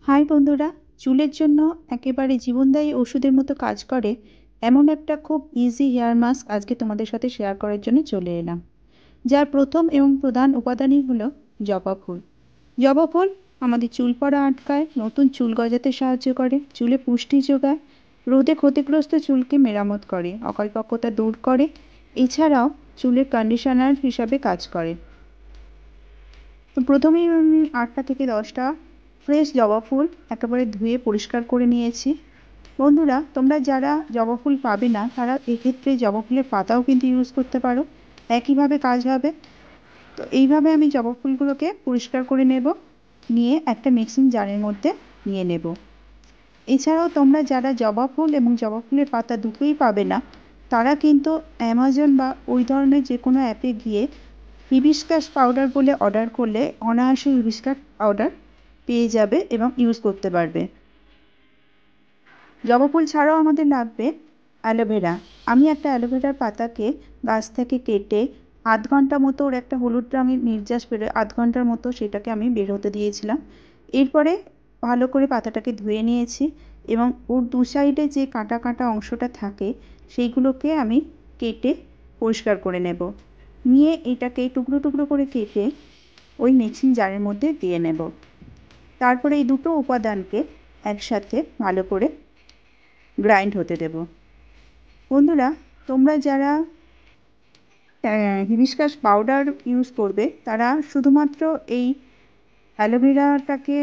High বন্ধুরা, চুলের জন্য একেবারে জীবনদায়ী ওষুধের মতো কাজ করে এমন একটা খুব ইজি হেয়ার মাস্ক আজকে তোমাদের সাথে শেয়ার করার জন্য চলে এলাম। যার প্রথম এবং প্রধান উপাদানই হলো জবা ফুল। জবা ফুল আমাদের চুল পড়া আটকায়, নতুন চুল গজাতে সাহায্য করে, চুলে পুষ্টি যোগায়, রোদে ক্ষতিগ্রস্ত চুলকে মেরামত করে, অকালপক্কতা দূর করে, এছাড়াও চুলের কন্ডিশনার হিসাবে কাজ করে। তো প্রথমেই আমি 8টা থেকে 10টা ফ্রেশ জবা ফুল একেবারে ধুয়ে পরিষ্কার করে নিয়েছি। বন্ধুরা, তোমরা যারা জবা ফুল পাবে না তারা এক্ষেত্রে জবা ফুলের পাতাও কিন্তু ইউজ করতে পারো, একইভাবে কাজ হবে। তো এইভাবে আমি জবা ফুলগুলোকে পরিষ্কার করে নেব, নিয়ে একটা মিক্সিং জারের মধ্যে নিয়ে নেব। এছাড়াও তোমরা যারা জবা ফুল এবং জবা ফুলের পাতা দুটোই পাবে না তারা কিন্তু অ্যামাজন বা ওই ধরনের যে কোনো অ্যাপে গিয়ে হিবিস্কাস পাউডার বলে অর্ডার করলে অনায়াসে হিবিস্কাস পাউডার পেয়ে যাবে এবং ইউজ করতে পারবে। জবা ফুল ছাড়াও আমাদের লাগবে অ্যালোভেরা। আমি একটা অ্যালোভেরার পাতাকে গাছ থেকে কেটে আধ ঘন্টা মতো ওর একটা হলুদ রঙের নির্যাস বেরোয়, আধ ঘন্টার মতো সেটাকে আমি বের হতে দিয়েছিলাম। এরপরে ভালো করে পাতাটাকে ধুয়ে নিয়েছি এবং ওর দু সাইডে যে কাঁটা কাঁটা অংশটা থাকে সেইগুলোকে আমি কেটে পরিষ্কার করে নেব। নিয়ে এটাকে টুকরো টুকরো করে কেটে ওই মিক্সিং জারের মধ্যে দিয়ে নেব। তারপরে এই দুটো উপাদানকে একসাথে ভালো করে গ্রাইন্ড হতে দেব। বন্ধুরা, তোমরা যারা হিবিস্কাস পাউডার ইউজ করবে তারা শুধুমাত্র এই অ্যালোভেরাটাকে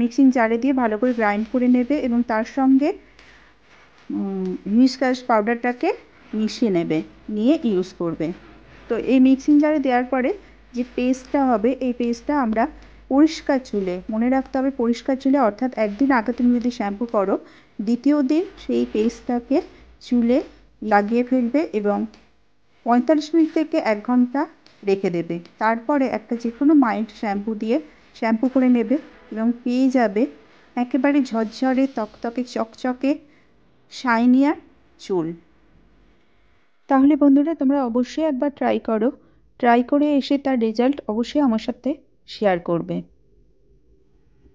মিক্সিং জারে দিয়ে ভালো করে গ্রাইন্ড করে নেবে এবং তার সঙ্গে হিবিস্কাস পাউডারটাকে মিশিয়ে নেবে, নিয়ে ইউজ করবে। তো এই মিক্সিং জারে দেওয়ার পরে যে পেস্টটা হবে এই পেস্টটা আমরা পরিষ্কার চুলে, মনে রাখতে হবে পরিষ্কার চুলে, অর্থাৎ একদিন আগে তুমি যদি শ্যাম্পু করো দ্বিতীয় দিন সেই পেস্টটাকে চুলে লাগিয়ে ফেলবে এবং 45 মিনিট থেকে 1 ঘন্টা রেখে দেবে। তারপরে একটা যে কোনো মাইল্ড শ্যাম্পু দিয়ে শ্যাম্পু করে নেবে এবং পেয়ে যাবে একেবারে ঝরঝরে তকতকে চকচকে শাইনিয়ার চুল। তাহলে বন্ধুরা, তোমরা অবশ্যই একবার ট্রাই করো, ট্রাই করে এসে তার রেজাল্ট অবশ্যই আমার সাথে শেয়ার করবে।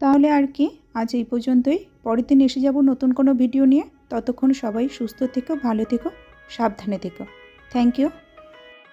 তাহলে আর কি, আজ এই পর্যন্তই। পরের দিন এসে যাব নতুন কোনো ভিডিও নিয়ে। ততক্ষণ সবাই সুস্থ থেকো, ভালো থেকো, সাবধানে থেকো। Thank you.